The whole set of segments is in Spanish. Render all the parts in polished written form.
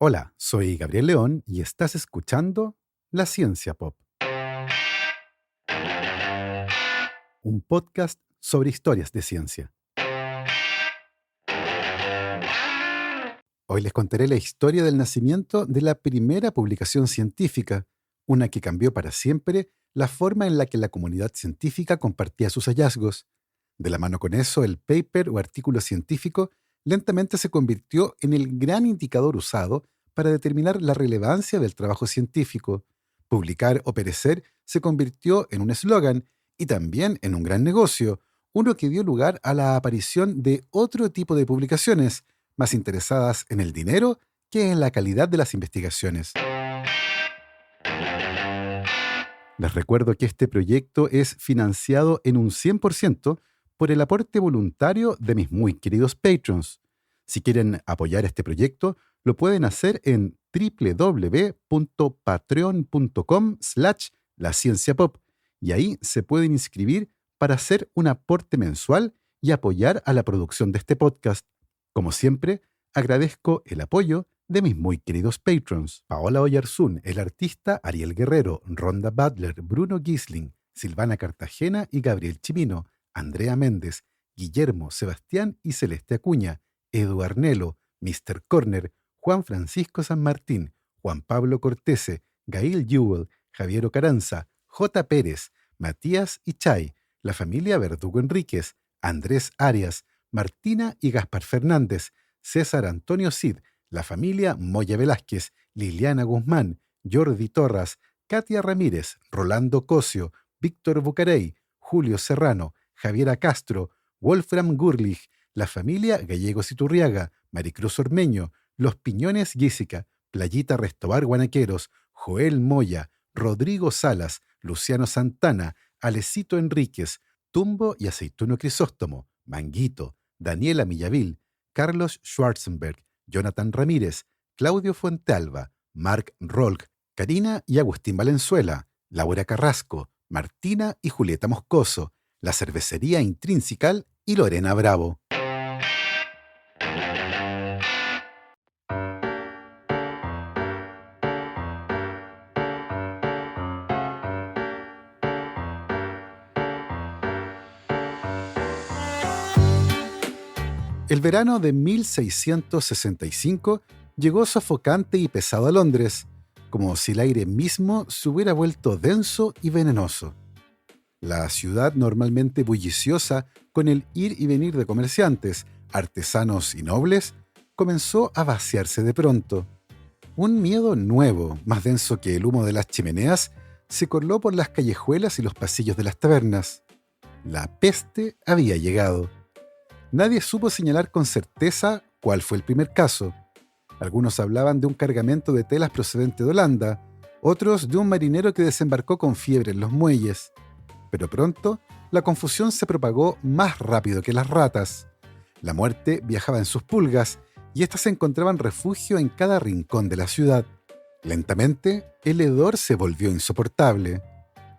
Hola, soy Gabriel León y estás escuchando La Ciencia Pop, un podcast sobre historias de ciencia. Hoy les contaré la historia del nacimiento de la primera publicación científica, una que cambió para siempre la forma en la que la comunidad científica compartía sus hallazgos. De la mano con eso, el paper o artículo científico lentamente se convirtió en el gran indicador usado para determinar la relevancia del trabajo científico. Publicar o perecer se convirtió en un eslogan y también en un gran negocio, uno que dio lugar a la aparición de otro tipo de publicaciones, más interesadas en el dinero que en la calidad de las investigaciones. Les recuerdo que este proyecto es financiado en un 100% por el aporte voluntario de mis muy queridos patrons. Si quieren apoyar este proyecto, lo pueden hacer en www.patreon.com/lacienciapop y ahí se pueden inscribir para hacer un aporte mensual y apoyar a la producción de este podcast. Como siempre, agradezco el apoyo de mis muy queridos patrons: Paola Oyarzún, el artista Ariel Guerrero, Rhonda Butler, Bruno Gisling, Silvana Cartagena y Gabriel Chimino, Andrea Méndez, Guillermo, Sebastián y Celeste Acuña, Edu Arnelo, Mr. Corner, Juan Francisco San Martín, Juan Pablo Cortese, Gail Jewell, Javier Ocaranza, J. Pérez, Matías Ichay, la familia Verdugo Enríquez, Andrés Arias, Martina y Gaspar Fernández, César Antonio Cid, la familia Moya Velázquez, Liliana Guzmán, Jordi Torras, Katia Ramírez, Rolando Cosio, Víctor Bucarey, Julio Serrano, Javiera Castro, Wolfram Gurlich, la familia Gallegos Iturriaga, Maricruz Ormeño, Los Piñones Guísica, Playita Restobar Guanaqueros, Joel Moya, Rodrigo Salas, Luciano Santana, Alecito Enríquez, Tumbo y Aceituno Crisóstomo, Manguito, Daniela Millavil, Carlos Schwarzenberg, Jonathan Ramírez, Claudio Fuentealba, Mark Rolk, Karina y Agustín Valenzuela, Laura Carrasco, Martina y Julieta Moscoso, La Cervecería Intrínsecal y Lorena Bravo. El verano de 1665 llegó sofocante y pesado a Londres, como si el aire mismo se hubiera vuelto denso y venenoso. La ciudad, normalmente bulliciosa con el ir y venir de comerciantes, artesanos y nobles, comenzó a vaciarse de pronto. Un miedo nuevo, más denso que el humo de las chimeneas, se coló por las callejuelas y los pasillos de las tabernas. La peste había llegado. Nadie supo señalar con certeza cuál fue el primer caso. Algunos hablaban de un cargamento de telas procedente de Holanda, otros de un marinero que desembarcó con fiebre en los muelles. Pero pronto, la confusión se propagó más rápido que las ratas. La muerte viajaba en sus pulgas, y éstas encontraban refugio en cada rincón de la ciudad. Lentamente, el hedor se volvió insoportable.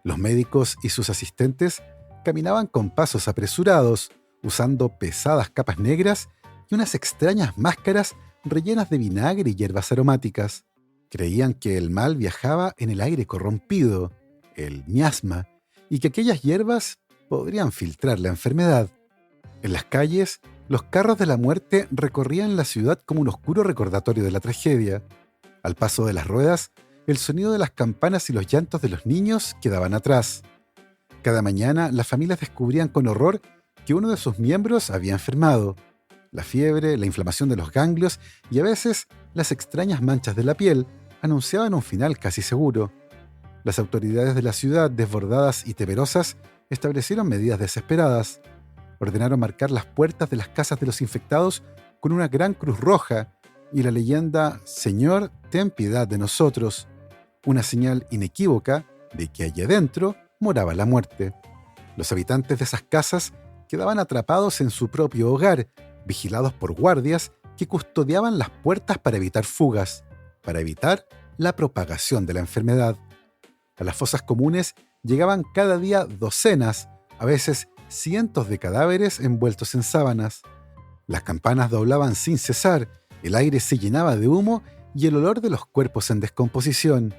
Los médicos y sus asistentes caminaban con pasos apresurados, usando pesadas capas negras y unas extrañas máscaras rellenas de vinagre y hierbas aromáticas. Creían que el mal viajaba en el aire corrompido, el miasma, y que aquellas hierbas podrían filtrar la enfermedad. En las calles, los carros de la muerte recorrían la ciudad como un oscuro recordatorio de la tragedia. Al paso de las ruedas, el sonido de las campanas y los llantos de los niños quedaban atrás. Cada mañana, las familias descubrían con horror que uno de sus miembros había enfermado. La fiebre, la inflamación de los ganglios y a veces las extrañas manchas de la piel anunciaban un final casi seguro. Las autoridades de la ciudad, desbordadas y temerosas, establecieron medidas desesperadas. Ordenaron marcar las puertas de las casas de los infectados con una gran cruz roja y la leyenda «Señor, ten piedad de nosotros», una señal inequívoca de que allí adentro moraba la muerte. Los habitantes de esas casas quedaban atrapados en su propio hogar, vigilados por guardias que custodiaban las puertas para evitar fugas, para evitar la propagación de la enfermedad. A las fosas comunes llegaban cada día docenas, a veces cientos de cadáveres envueltos en sábanas. Las campanas doblaban sin cesar, el aire se llenaba de humo y el olor de los cuerpos en descomposición.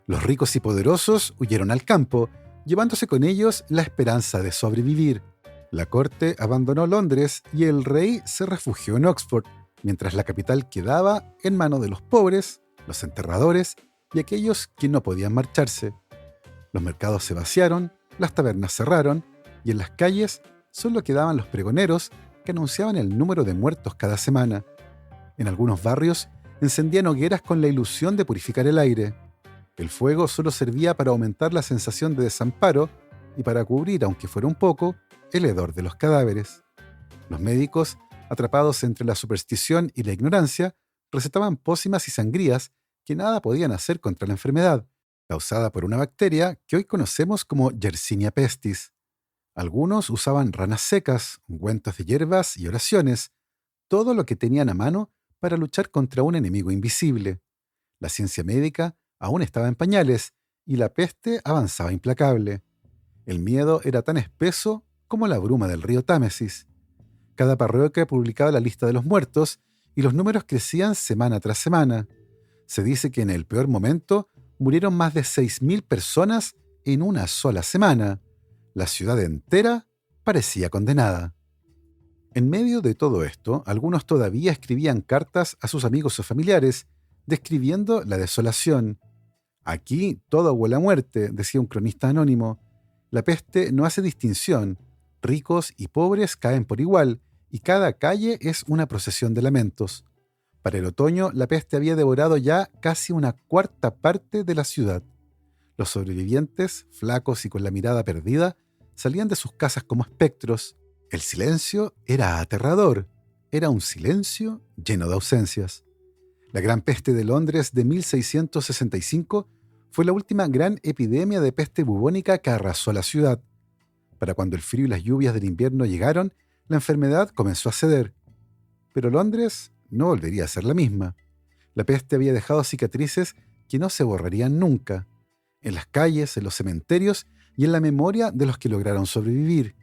Los ricos y poderosos huyeron al campo, llevándose con ellos la esperanza de sobrevivir. La corte abandonó Londres y el rey se refugió en Oxford, mientras la capital quedaba en manos de los pobres, los enterradores y aquellos que no podían marcharse. Los mercados se vaciaron, las tabernas cerraron y en las calles solo quedaban los pregoneros que anunciaban el número de muertos cada semana. En algunos barrios encendían hogueras con la ilusión de purificar el aire. El fuego solo servía para aumentar la sensación de desamparo y para cubrir, aunque fuera un poco, el hedor de los cadáveres. Los médicos, atrapados entre la superstición y la ignorancia, recetaban pócimas y sangrías que nada podían hacer contra la enfermedad, causada por una bacteria que hoy conocemos como Yersinia pestis. Algunos usaban ranas secas, ungüentos de hierbas y oraciones, todo lo que tenían a mano para luchar contra un enemigo invisible. La ciencia médica aún estaba en pañales y la peste avanzaba implacable. El miedo era tan espeso como la bruma del río Támesis. Cada parroquia publicaba la lista de los muertos y los números crecían semana tras semana. Se dice que en el peor momento murieron más de 6.000 personas en una sola semana. La ciudad entera parecía condenada. En medio de todo esto, algunos todavía escribían cartas a sus amigos o familiares, describiendo la desolación. Aquí todo huele a muerte, decía un cronista anónimo. La peste no hace distinción. Ricos y pobres caen por igual, y cada calle es una procesión de lamentos. Para el otoño, la peste había devorado ya casi una cuarta parte de la ciudad. Los sobrevivientes, flacos y con la mirada perdida, salían de sus casas como espectros. El silencio era aterrador. Era un silencio lleno de ausencias. La Gran Peste de Londres de 1665 fue la última gran epidemia de peste bubónica que arrasó la ciudad. Para cuando el frío y las lluvias del invierno llegaron, la enfermedad comenzó a ceder. Pero Londres no volvería a ser la misma. La peste había dejado cicatrices que no se borrarían nunca, en las calles, en los cementerios y en la memoria de los que lograron sobrevivir.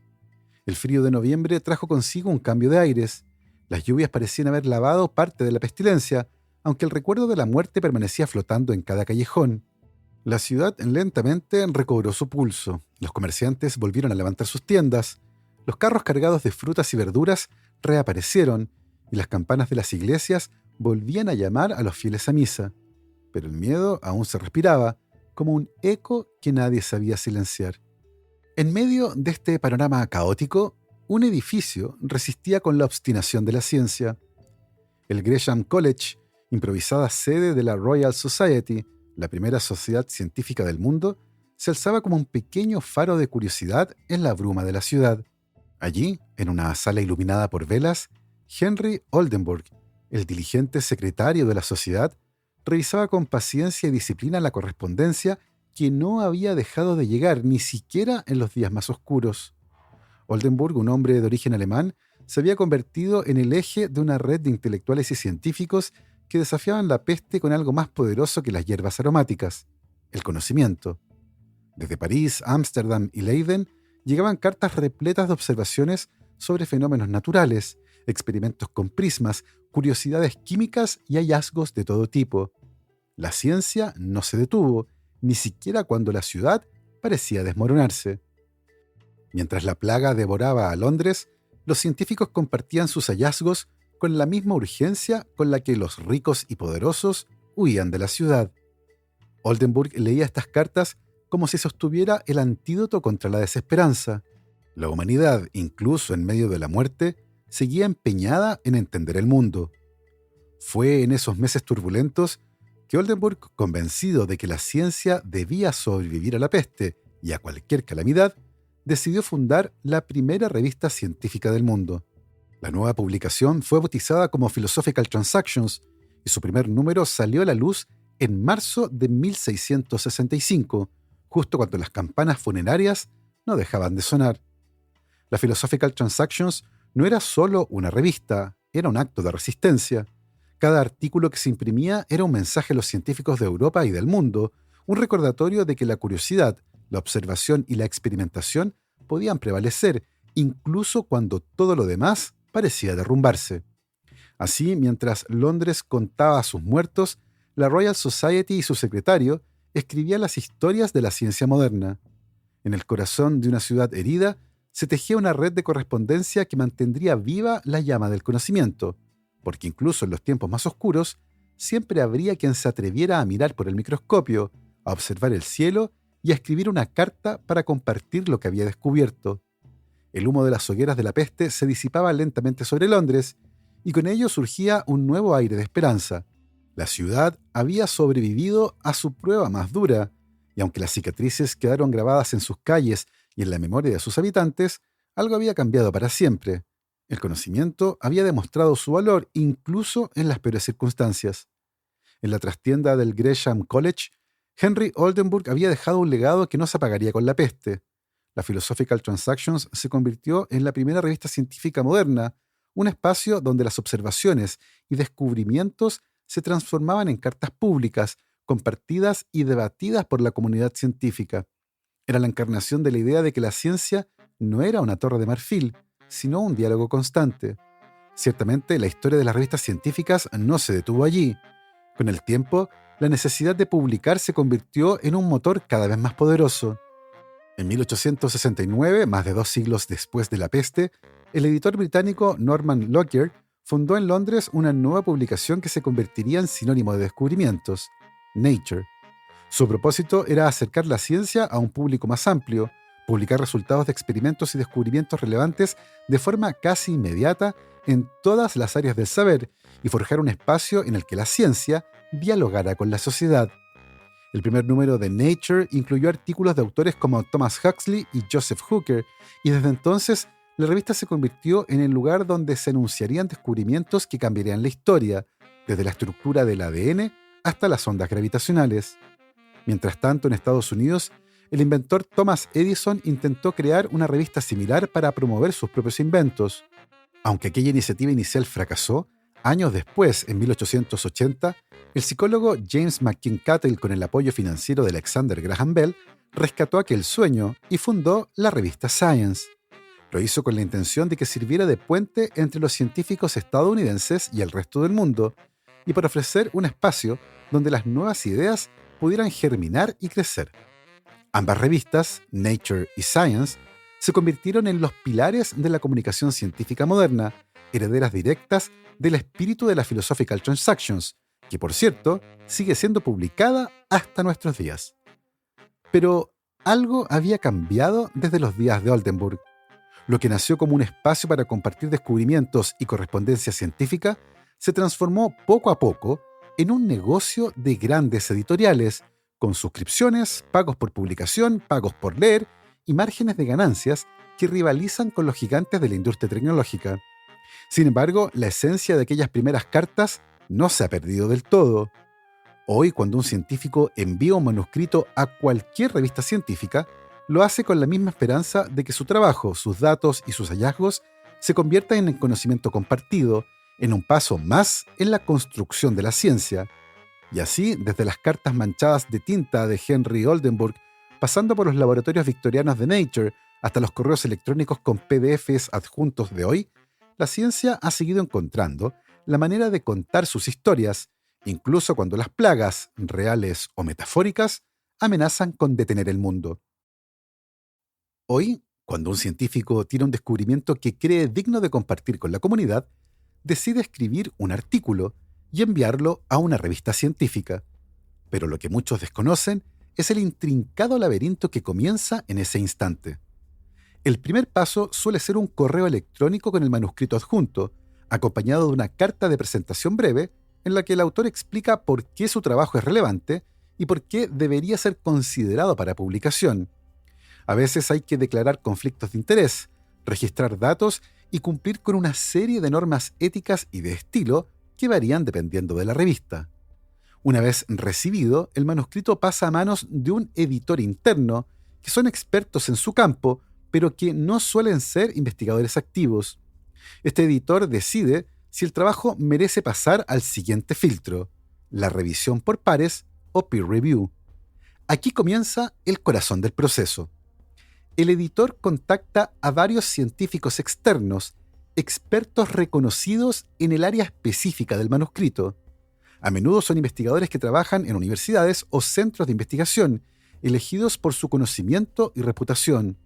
El frío de noviembre trajo consigo un cambio de aires. Las lluvias parecían haber lavado parte de la pestilencia, aunque el recuerdo de la muerte permanecía flotando en cada callejón. La ciudad lentamente recobró su pulso. Los comerciantes volvieron a levantar sus tiendas. Los carros cargados de frutas y verduras reaparecieron y las campanas de las iglesias volvían a llamar a los fieles a misa. Pero el miedo aún se respiraba, como un eco que nadie sabía silenciar. En medio de este panorama caótico, un edificio resistía con la obstinación de la ciencia. El Gresham College, improvisada sede de la Royal Society, la primera sociedad científica del mundo, se alzaba como un pequeño faro de curiosidad en la bruma de la ciudad. Allí, en una sala iluminada por velas, Henry Oldenburg, el diligente secretario de la sociedad, revisaba con paciencia y disciplina la correspondencia que no había dejado de llegar ni siquiera en los días más oscuros. Oldenburg, un hombre de origen alemán, se había convertido en el eje de una red de intelectuales y científicos que desafiaban la peste con algo más poderoso que las hierbas aromáticas: el conocimiento. Desde París, Ámsterdam y Leiden llegaban cartas repletas de observaciones sobre fenómenos naturales, experimentos con prismas, curiosidades químicas y hallazgos de todo tipo. La ciencia no se detuvo, ni siquiera cuando la ciudad parecía desmoronarse. Mientras la plaga devoraba a Londres, los científicos compartían sus hallazgos con la misma urgencia con la que los ricos y poderosos huían de la ciudad. Oldenburg leía estas cartas como si sostuviera el antídoto contra la desesperanza. La humanidad, incluso en medio de la muerte, seguía empeñada en entender el mundo. Fue en esos meses turbulentos que Oldenburg, convencido de que la ciencia debía sobrevivir a la peste y a cualquier calamidad, decidió fundar la primera revista científica del mundo. La nueva publicación fue bautizada como Philosophical Transactions y su primer número salió a la luz en marzo de 1665, justo cuando las campanas funerarias no dejaban de sonar. La Philosophical Transactions no era solo una revista, era un acto de resistencia. Cada artículo que se imprimía era un mensaje a los científicos de Europa y del mundo, un recordatorio de que la curiosidad, la observación y la experimentación podían prevalecer, incluso cuando todo lo demás parecía derrumbarse. Así, mientras Londres contaba a sus muertos, la Royal Society y su secretario escribían las historias de la ciencia moderna. En el corazón de una ciudad herida, se tejía una red de correspondencia que mantendría viva la llama del conocimiento, porque incluso en los tiempos más oscuros, siempre habría quien se atreviera a mirar por el microscopio, a observar el cielo y a escribir una carta para compartir lo que había descubierto. El humo de las hogueras de la peste se disipaba lentamente sobre Londres, y con ello surgía un nuevo aire de esperanza. La ciudad había sobrevivido a su prueba más dura, y aunque las cicatrices quedaron grabadas en sus calles y en la memoria de sus habitantes, algo había cambiado para siempre. El conocimiento había demostrado su valor incluso en las peores circunstancias. En la trastienda del Gresham College, Henry Oldenburg había dejado un legado que no se apagaría con la peste. La Philosophical Transactions se convirtió en la primera revista científica moderna, un espacio donde las observaciones y descubrimientos se transformaban en cartas públicas, compartidas y debatidas por la comunidad científica. Era la encarnación de la idea de que la ciencia no era una torre de marfil, sino un diálogo constante. Ciertamente, la historia de las revistas científicas no se detuvo allí. Con el tiempo, la necesidad de publicar se convirtió en un motor cada vez más poderoso. En 1869, más de 2 siglos después de la peste, el editor británico Norman Lockyer fundó en Londres una nueva publicación que se convertiría en sinónimo de descubrimientos, Nature. Su propósito era acercar la ciencia a un público más amplio, publicar resultados de experimentos y descubrimientos relevantes de forma casi inmediata en todas las áreas del saber y forjar un espacio en el que la ciencia dialogara con la sociedad. El primer número de Nature incluyó artículos de autores como Thomas Huxley y Joseph Hooker, y desde entonces la revista se convirtió en el lugar donde se anunciarían descubrimientos que cambiarían la historia, desde la estructura del ADN hasta las ondas gravitacionales. Mientras tanto, en Estados Unidos, el inventor Thomas Edison intentó crear una revista similar para promover sus propios inventos. Aunque aquella iniciativa inicial fracasó, años después, en 1880, el psicólogo James McKim-Cattell, con el apoyo financiero de Alexander Graham Bell, rescató aquel sueño y fundó la revista Science. Lo hizo con la intención de que sirviera de puente entre los científicos estadounidenses y el resto del mundo, y para ofrecer un espacio donde las nuevas ideas pudieran germinar y crecer. Ambas revistas, Nature y Science, se convirtieron en los pilares de la comunicación científica moderna, herederas directas del espíritu de la Philosophical Transactions, que por cierto sigue siendo publicada hasta nuestros días. Pero algo había cambiado desde los días de Oldenburg. Lo que nació como un espacio para compartir descubrimientos y correspondencia científica se transformó poco a poco en un negocio de grandes editoriales, con suscripciones, pagos por publicación, pagos por leer y márgenes de ganancias que rivalizan con los gigantes de la industria tecnológica. Sin embargo, la esencia de aquellas primeras cartas no se ha perdido del todo. Hoy, cuando un científico envía un manuscrito a cualquier revista científica, lo hace con la misma esperanza de que su trabajo, sus datos y sus hallazgos se conviertan en conocimiento compartido, en un paso más en la construcción de la ciencia. Y así, desde las cartas manchadas de tinta de Henry Oldenburg, pasando por los laboratorios victorianos de Nature, hasta los correos electrónicos con PDFs adjuntos de hoy, la ciencia ha seguido encontrando la manera de contar sus historias, incluso cuando las plagas, reales o metafóricas, amenazan con detener el mundo. Hoy, cuando un científico tiene un descubrimiento que cree digno de compartir con la comunidad, decide escribir un artículo y enviarlo a una revista científica. Pero lo que muchos desconocen es el intrincado laberinto que comienza en ese instante. El primer paso suele ser un correo electrónico con el manuscrito adjunto, acompañado de una carta de presentación breve en la que el autor explica por qué su trabajo es relevante y por qué debería ser considerado para publicación. A veces hay que declarar conflictos de interés, registrar datos y cumplir con una serie de normas éticas y de estilo que varían dependiendo de la revista. Una vez recibido, el manuscrito pasa a manos de un editor interno, que son expertos en su campo, pero que no suelen ser investigadores activos. Este editor decide si el trabajo merece pasar al siguiente filtro, la revisión por pares o peer review. Aquí comienza el corazón del proceso. El editor contacta a varios científicos externos, expertos reconocidos en el área específica del manuscrito. A menudo son investigadores que trabajan en universidades o centros de investigación, elegidos por su conocimiento y reputación.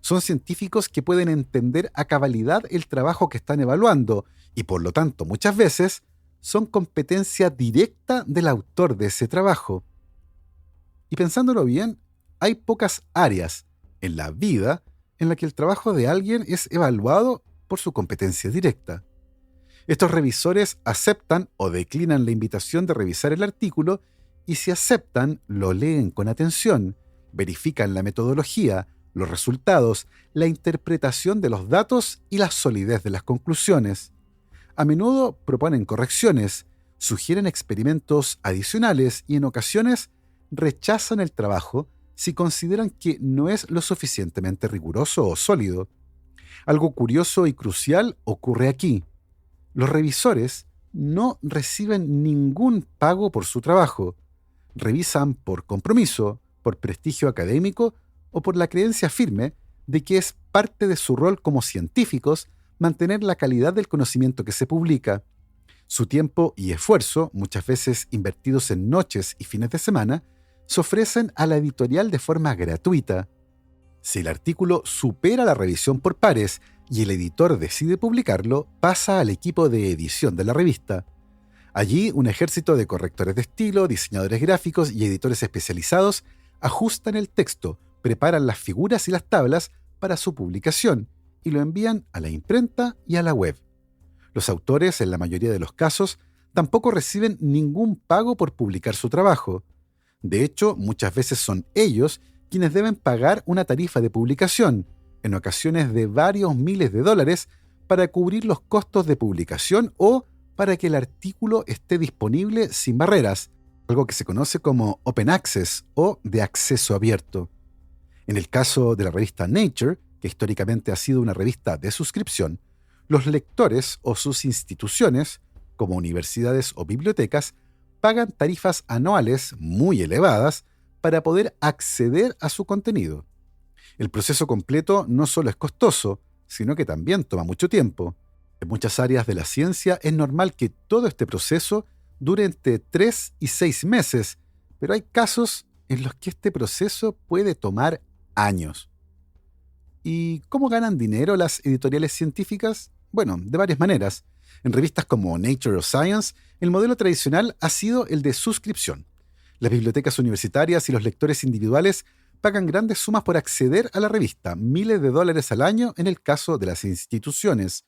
Son científicos que pueden entender a cabalidad el trabajo que están evaluando y, por lo tanto, muchas veces son competencia directa del autor de ese trabajo. Y pensándolo bien, hay pocas áreas en la vida en la que el trabajo de alguien es evaluado por su competencia directa. Estos revisores aceptan o declinan la invitación de revisar el artículo y si aceptan, lo leen con atención, verifican la metodología, los resultados, la interpretación de los datos y la solidez de las conclusiones. A menudo proponen correcciones, sugieren experimentos adicionales y en ocasiones rechazan el trabajo si consideran que no es lo suficientemente riguroso o sólido. Algo curioso y crucial ocurre aquí. Los revisores no reciben ningún pago por su trabajo. Revisan por compromiso, por prestigio académico o por la creencia firme de que es parte de su rol como científicos mantener la calidad del conocimiento que se publica. Su tiempo y esfuerzo, muchas veces invertidos en noches y fines de semana, se ofrecen a la editorial de forma gratuita. Si el artículo supera la revisión por pares y el editor decide publicarlo, pasa al equipo de edición de la revista. Allí, un ejército de correctores de estilo, diseñadores gráficos y editores especializados ajustan el texto, preparan las figuras y las tablas para su publicación y lo envían a la imprenta y a la web. Los autores, en la mayoría de los casos, tampoco reciben ningún pago por publicar su trabajo. De hecho, muchas veces son ellos quienes deben pagar una tarifa de publicación, en ocasiones de varios miles de dólares, para cubrir los costos de publicación o para que el artículo esté disponible sin barreras, algo que se conoce como Open Access o de acceso abierto. En el caso de la revista Nature, que históricamente ha sido una revista de suscripción, los lectores o sus instituciones, como universidades o bibliotecas, pagan tarifas anuales muy elevadas para poder acceder a su contenido. El proceso completo no solo es costoso, sino que también toma mucho tiempo. En muchas áreas de la ciencia es normal que todo este proceso dure entre 3 y 6 meses, pero hay casos en los que este proceso puede tomar años. ¿Y cómo ganan dinero las editoriales científicas? Bueno, de varias maneras. En revistas como Nature o Science, el modelo tradicional ha sido el de suscripción. Las bibliotecas universitarias y los lectores individuales pagan grandes sumas por acceder a la revista, miles de dólares al año en el caso de las instituciones.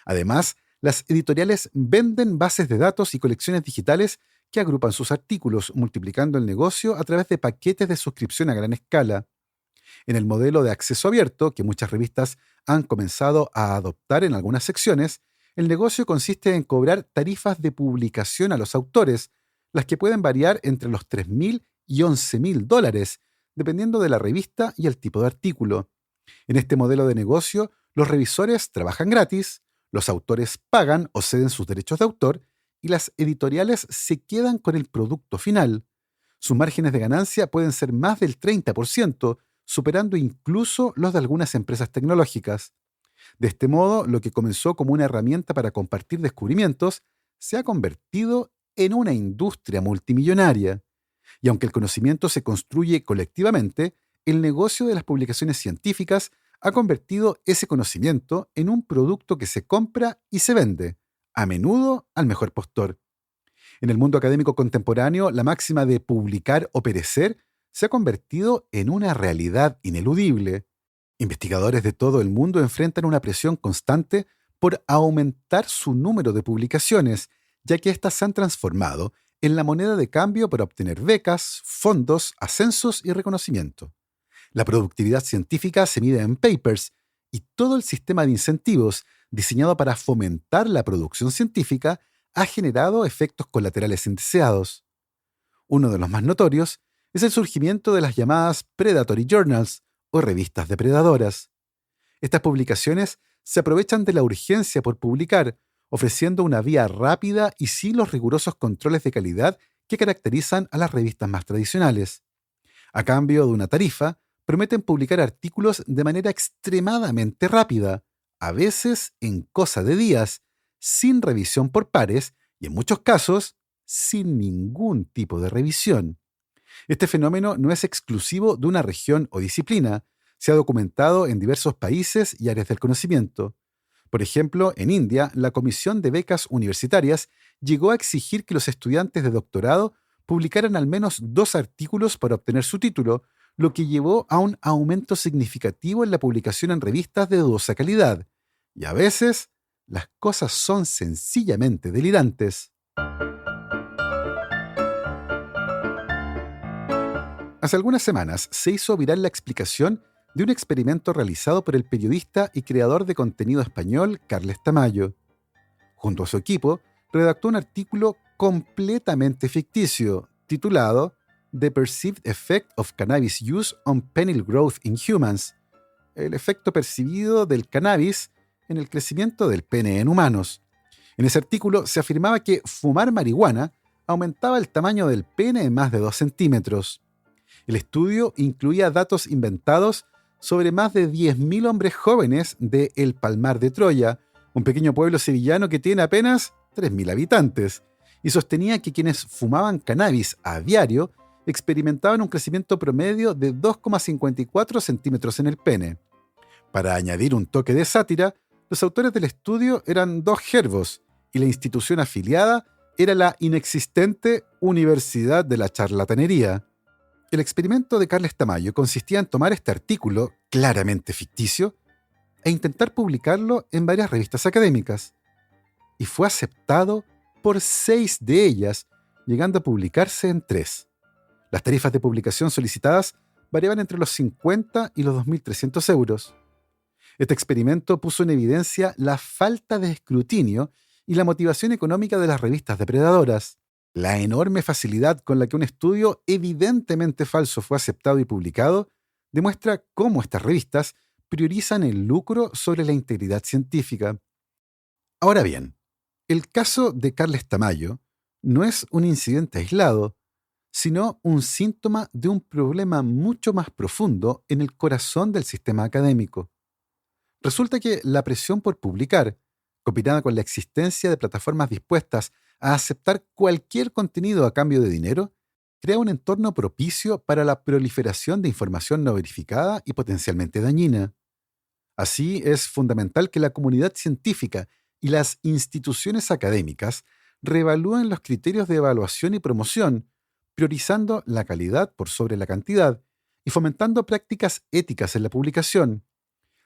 Además, las editoriales venden bases de datos y colecciones digitales que agrupan sus artículos, multiplicando el negocio a través de paquetes de suscripción a gran escala. En el modelo de acceso abierto, que muchas revistas han comenzado a adoptar en algunas secciones, el negocio consiste en cobrar tarifas de publicación a los autores, las que pueden variar entre los $3,000 y $11,000, dependiendo de la revista y el tipo de artículo. En este modelo de negocio, los revisores trabajan gratis, los autores pagan o ceden sus derechos de autor y las editoriales se quedan con el producto final. Sus márgenes de ganancia pueden ser más del 30%, superando incluso los de algunas empresas tecnológicas. De este modo, lo que comenzó como una herramienta para compartir descubrimientos se ha convertido en una industria multimillonaria. Y aunque el conocimiento se construye colectivamente, el negocio de las publicaciones científicas ha convertido ese conocimiento en un producto que se compra y se vende, a menudo al mejor postor. En el mundo académico contemporáneo, la máxima de publicar o perecer se ha convertido en una realidad ineludible. Investigadores de todo el mundo enfrentan una presión constante por aumentar su número de publicaciones, ya que éstas se han transformado en la moneda de cambio para obtener becas, fondos, ascensos y reconocimiento. La productividad científica se mide en papers y todo el sistema de incentivos diseñado para fomentar la producción científica ha generado efectos colaterales indeseados. Uno de los más notorios es el surgimiento de las llamadas predatory journals o revistas depredadoras. Estas publicaciones se aprovechan de la urgencia por publicar, ofreciendo una vía rápida y sin los rigurosos controles de calidad que caracterizan a las revistas más tradicionales. A cambio de una tarifa, prometen publicar artículos de manera extremadamente rápida, a veces en cosa de días, sin revisión por pares y en muchos casos sin ningún tipo de revisión. Este fenómeno no es exclusivo de una región o disciplina. Se ha documentado en diversos países y áreas del conocimiento. Por ejemplo, en India, la Comisión de Becas Universitarias llegó a exigir que los estudiantes de doctorado publicaran al menos 2 artículos para obtener su título, lo que llevó a un aumento significativo en la publicación en revistas de dudosa calidad. Y a veces, las cosas son sencillamente delirantes. Hace algunas semanas se hizo viral la explicación de un experimento realizado por el periodista y creador de contenido español Carles Tamayo. Junto a su equipo, redactó un artículo completamente ficticio, titulado The Perceived Effect of Cannabis Use on Penile Growth in Humans, el efecto percibido del cannabis en el crecimiento del pene en humanos. En ese artículo se afirmaba que fumar marihuana aumentaba el tamaño del pene en más de 2 centímetros. El estudio incluía datos inventados sobre más de 10.000 hombres jóvenes de El Palmar de Troya, un pequeño pueblo sevillano que tiene apenas 3.000 habitantes, y sostenía que quienes fumaban cannabis a diario experimentaban un crecimiento promedio de 2,54 centímetros en el pene. Para añadir un toque de sátira, los autores del estudio eran 2 jerbos, y la institución afiliada era la inexistente Universidad de la Charlatanería. El experimento de Carles Tamayo consistía en tomar este artículo, claramente ficticio, e intentar publicarlo en varias revistas académicas. Y fue aceptado por 6 de ellas, llegando a publicarse en 3. Las tarifas de publicación solicitadas variaban entre los 50 y los 2.300 euros. Este experimento puso en evidencia la falta de escrutinio y la motivación económica de las revistas depredadoras. La enorme facilidad con la que un estudio evidentemente falso fue aceptado y publicado demuestra cómo estas revistas priorizan el lucro sobre la integridad científica. Ahora bien, el caso de Carles Tamayo no es un incidente aislado, sino un síntoma de un problema mucho más profundo en el corazón del sistema académico. Resulta que la presión por publicar, combinada con la existencia de plataformas dispuestas a aceptar cualquier contenido a cambio de dinero, crea un entorno propicio para la proliferación de información no verificada y potencialmente dañina. Así, es fundamental que la comunidad científica y las instituciones académicas reevalúen los criterios de evaluación y promoción, priorizando la calidad por sobre la cantidad y fomentando prácticas éticas en la publicación.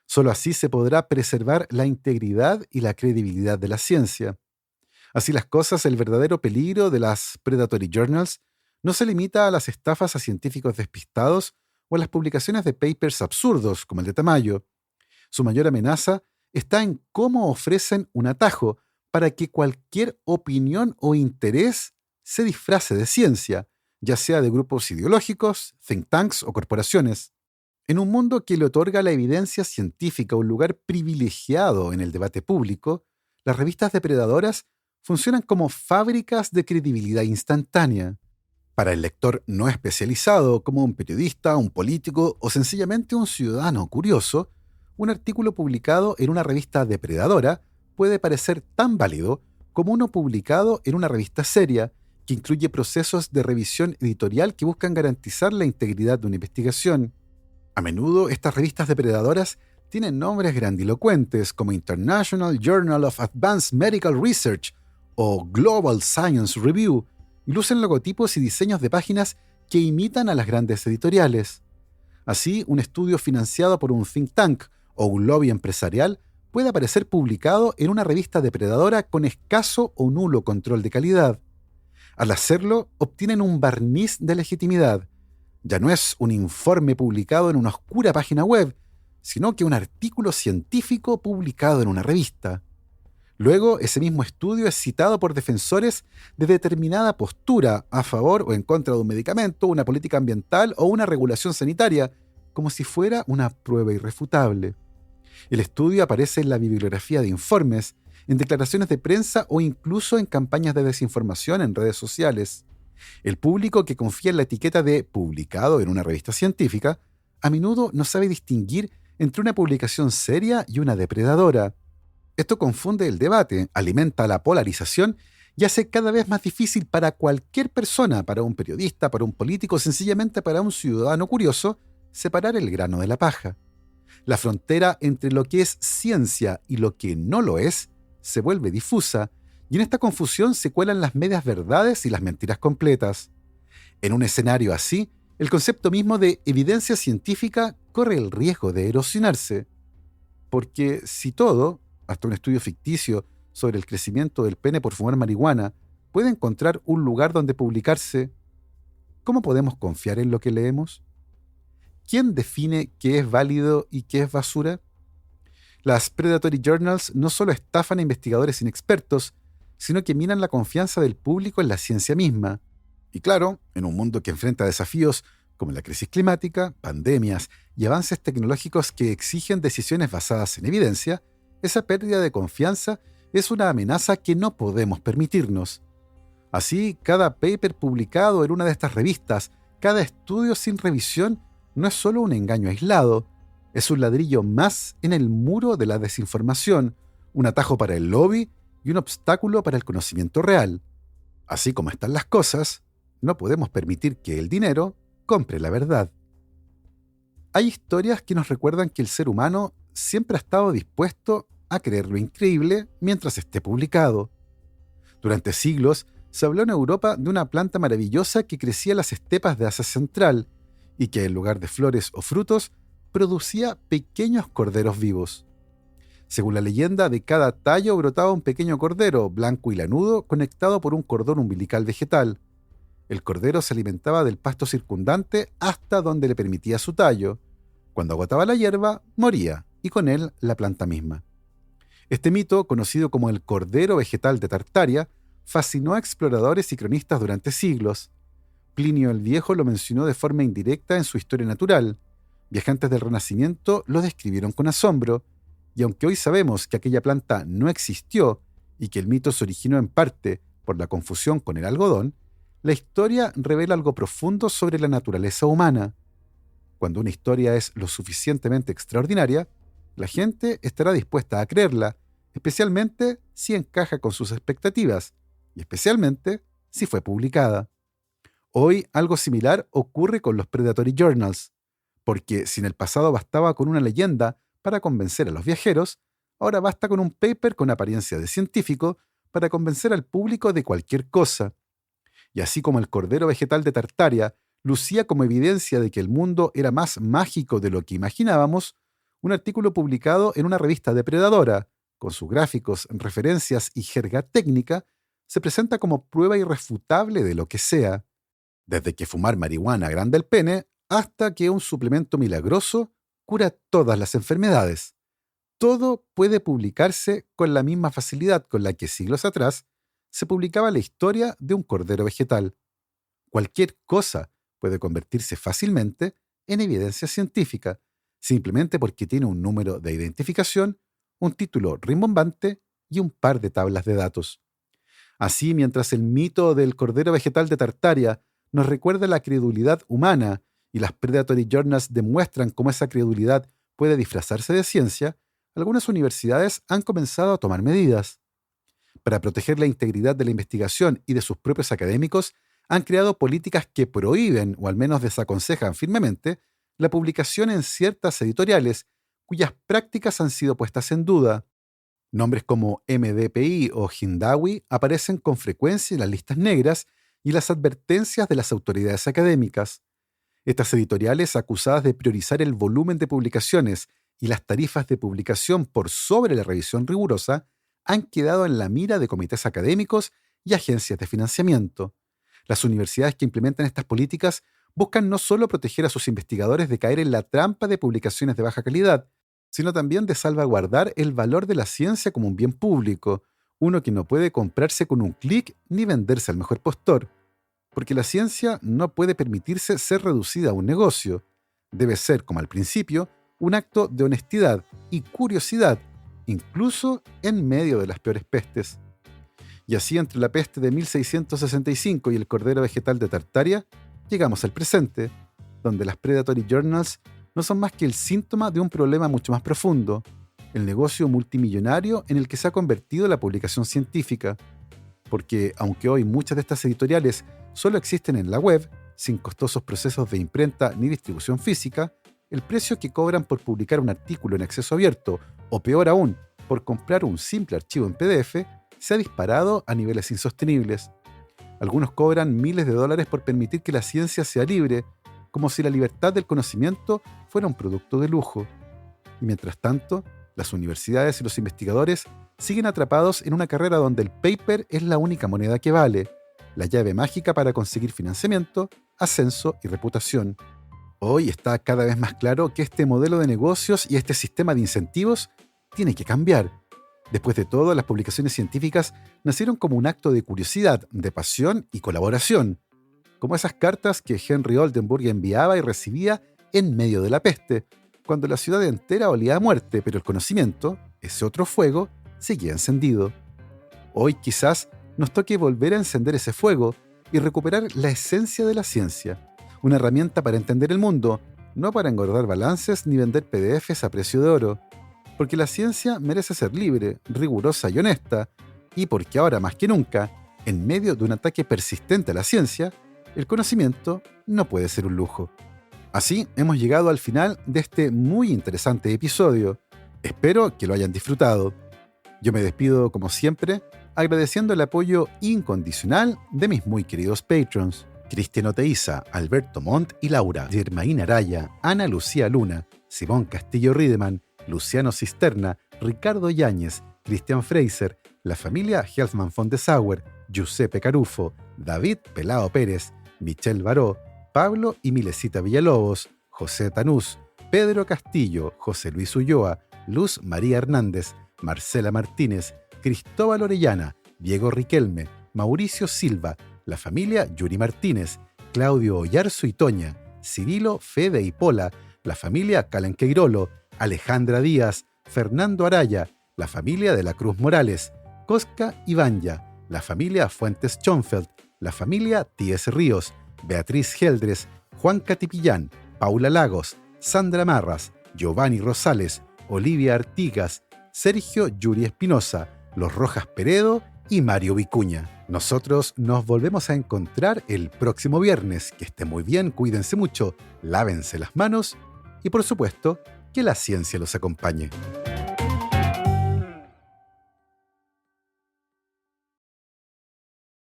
Solo así se podrá preservar la integridad y la credibilidad de la ciencia. Así las cosas, el verdadero peligro de las predatory journals no se limita a las estafas a científicos despistados o a las publicaciones de papers absurdos como el de Tamayo. Su mayor amenaza está en cómo ofrecen un atajo para que cualquier opinión o interés se disfrace de ciencia, ya sea de grupos ideológicos, think tanks o corporaciones. En un mundo que le otorga a la evidencia científica un lugar privilegiado en el debate público, las revistas depredadoras funcionan como fábricas de credibilidad instantánea. Para el lector no especializado, como un periodista, un político o sencillamente un ciudadano curioso, un artículo publicado en una revista depredadora puede parecer tan válido como uno publicado en una revista seria, que incluye procesos de revisión editorial que buscan garantizar la integridad de una investigación. A menudo, estas revistas depredadoras tienen nombres grandilocuentes como International Journal of Advanced Medical Research o Global Science Review, y lucen logotipos y diseños de páginas que imitan a las grandes editoriales. Así, un estudio financiado por un think tank o un lobby empresarial puede aparecer publicado en una revista depredadora con escaso o nulo control de calidad. Al hacerlo, obtienen un barniz de legitimidad. Ya no es un informe publicado en una oscura página web, sino que un artículo científico publicado en una revista. Luego, ese mismo estudio es citado por defensores de determinada postura a favor o en contra de un medicamento, una política ambiental o una regulación sanitaria, como si fuera una prueba irrefutable. El estudio aparece en la bibliografía de informes, en declaraciones de prensa o incluso en campañas de desinformación en redes sociales. El público que confía en la etiqueta de publicado en una revista científica a menudo no sabe distinguir entre una publicación seria y una depredadora. Esto confunde el debate, alimenta la polarización y hace cada vez más difícil para cualquier persona, para un periodista, para un político, sencillamente para un ciudadano curioso, separar el grano de la paja. La frontera entre lo que es ciencia y lo que no lo es se vuelve difusa, y en esta confusión se cuelan las medias verdades y las mentiras completas. En un escenario así, el concepto mismo de evidencia científica corre el riesgo de erosionarse. Porque si todo, hasta un estudio ficticio sobre el crecimiento del pene por fumar marihuana, puede encontrar un lugar donde publicarse, ¿cómo podemos confiar en lo que leemos? ¿Quién define qué es válido y qué es basura? Las predatory journals no solo estafan a investigadores inexpertos, sino que minan la confianza del público en la ciencia misma. Y claro, en un mundo que enfrenta desafíos como la crisis climática, pandemias y avances tecnológicos que exigen decisiones basadas en evidencia, esa pérdida de confianza es una amenaza que no podemos permitirnos. Así, cada paper publicado en una de estas revistas, cada estudio sin revisión, no es solo un engaño aislado, es un ladrillo más en el muro de la desinformación, un atajo para el lobby y un obstáculo para el conocimiento real. Así como están las cosas, no podemos permitir que el dinero compre la verdad. Hay historias que nos recuerdan que el ser humano siempre ha estado dispuesto a creer lo increíble mientras esté publicado. Durante siglos se habló en Europa de una planta maravillosa que crecía en las estepas de Asia Central y que en lugar de flores o frutos producía pequeños corderos vivos. Según la leyenda, de cada tallo brotaba un pequeño cordero, blanco y lanudo, conectado por un cordón umbilical vegetal. El cordero se alimentaba del pasto circundante hasta donde le permitía su tallo. Cuando agotaba la hierba, moría, y con él la planta misma. Este mito, conocido como el cordero vegetal de Tartaria, fascinó a exploradores y cronistas durante siglos. Plinio el Viejo lo mencionó de forma indirecta en su Historia Natural. Viajantes del Renacimiento lo describieron con asombro, y aunque hoy sabemos que aquella planta no existió y que el mito se originó en parte por la confusión con el algodón, la historia revela algo profundo sobre la naturaleza humana. Cuando una historia es lo suficientemente extraordinaria, la gente estará dispuesta a creerla, especialmente si encaja con sus expectativas, y especialmente si fue publicada. Hoy algo similar ocurre con los predatory journals, porque si en el pasado bastaba con una leyenda para convencer a los viajeros, ahora basta con un paper con apariencia de científico para convencer al público de cualquier cosa. Y así como el cordero vegetal de Tartaria lucía como evidencia de que el mundo era más mágico de lo que imaginábamos, un artículo publicado en una revista depredadora, con sus gráficos, referencias y jerga técnica, se presenta como prueba irrefutable de lo que sea, desde que fumar marihuana agranda el pene hasta que un suplemento milagroso cura todas las enfermedades. Todo puede publicarse con la misma facilidad con la que siglos atrás se publicaba la historia de un cordero vegetal. Cualquier cosa puede convertirse fácilmente en evidencia científica, simplemente porque tiene un número de identificación, un título rimbombante y un par de tablas de datos. Así, mientras el mito del cordero vegetal de Tartaria nos recuerda la credulidad humana y las predatory journals demuestran cómo esa credulidad puede disfrazarse de ciencia, algunas universidades han comenzado a tomar medidas. Para proteger la integridad de la investigación y de sus propios académicos, han creado políticas que prohíben, o al menos desaconsejan firmemente, la publicación en ciertas editoriales, cuyas prácticas han sido puestas en duda. Nombres como MDPI o Hindawi aparecen con frecuencia en las listas negras y las advertencias de las autoridades académicas. Estas editoriales, acusadas de priorizar el volumen de publicaciones y las tarifas de publicación por sobre la revisión rigurosa, han quedado en la mira de comités académicos y agencias de financiamiento. Las universidades que implementan estas políticas buscan no solo proteger a sus investigadores de caer en la trampa de publicaciones de baja calidad, sino también de salvaguardar el valor de la ciencia como un bien público, uno que no puede comprarse con un clic ni venderse al mejor postor. Porque la ciencia no puede permitirse ser reducida a un negocio. Debe ser, como al principio, un acto de honestidad y curiosidad, incluso en medio de las peores pestes. Y así, entre la peste de 1665 y el cordero vegetal de Tartaria, llegamos al presente, donde las predatory journals no son más que el síntoma de un problema mucho más profundo, el negocio multimillonario en el que se ha convertido la publicación científica. porque aunque hoy muchas de estas editoriales solo existen en la web, sin costosos procesos de imprenta ni distribución física, el precio que cobran por publicar un artículo en acceso abierto, o peor aún, por comprar un simple archivo en PDF, se ha disparado a niveles insostenibles. Algunos cobran miles de dólares por permitir que la ciencia sea libre, como si la libertad del conocimiento fuera un producto de lujo. Y mientras tanto, las universidades y los investigadores siguen atrapados en una carrera donde el paper es la única moneda que vale, la llave mágica para conseguir financiamiento, ascenso y reputación. Hoy está cada vez más claro que este modelo de negocios y este sistema de incentivos tiene que cambiar. Después de todo, las publicaciones científicas nacieron como un acto de curiosidad, de pasión y colaboración, como esas cartas que Henry Oldenburg enviaba y recibía en medio de la peste, cuando la ciudad entera olía a muerte, pero el conocimiento, ese otro fuego, seguía encendido. Hoy quizás nos toque volver a encender ese fuego y recuperar la esencia de la ciencia, una herramienta para entender el mundo, no para engordar balances ni vender PDFs a precio de oro, porque la ciencia merece ser libre, rigurosa y honesta, y porque ahora más que nunca, en medio de un ataque persistente a la ciencia, el conocimiento no puede ser un lujo. Así hemos llegado al final de este muy interesante episodio. Espero que lo hayan disfrutado. Yo me despido, como siempre, agradeciendo el apoyo incondicional de mis muy queridos patrons: Cristian Oteiza, Alberto Montt y Laura, Germaín Araya, Ana Lucía Luna, Simón Castillo Riedemann, Luciano Cisterna, Ricardo Yáñez, Cristian Fraser, la familia Helfman von de Sauer, Giuseppe Carufo, David Pelao Pérez, Michelle Baró, Pablo y Milesita Villalobos, José Tanús, Pedro Castillo, José Luis Ulloa, Luz María Hernández, Marcela Martínez, Cristóbal Orellana, Diego Riquelme, Mauricio Silva, la familia Yuri Martínez, Claudio Oyarzo y Toña, Cirilo Fede y Pola, la familia Calanqueirolo, Alejandra Díaz, Fernando Araya, la familia de la Cruz Morales, Cosca y Banya, la familia Fuentes Schonfeld, la familia Tíes Ríos, Beatriz Geldres, Juan Catipillán, Paula Lagos, Sandra Marras, Giovanni Rosales, Olivia Artigas, Sergio Yuri Espinosa, Los Rojas Peredo y Mario Vicuña. Nosotros nos volvemos a encontrar el próximo viernes. Que estén muy bien, cuídense mucho, lávense las manos y por supuesto, que la ciencia los acompañe.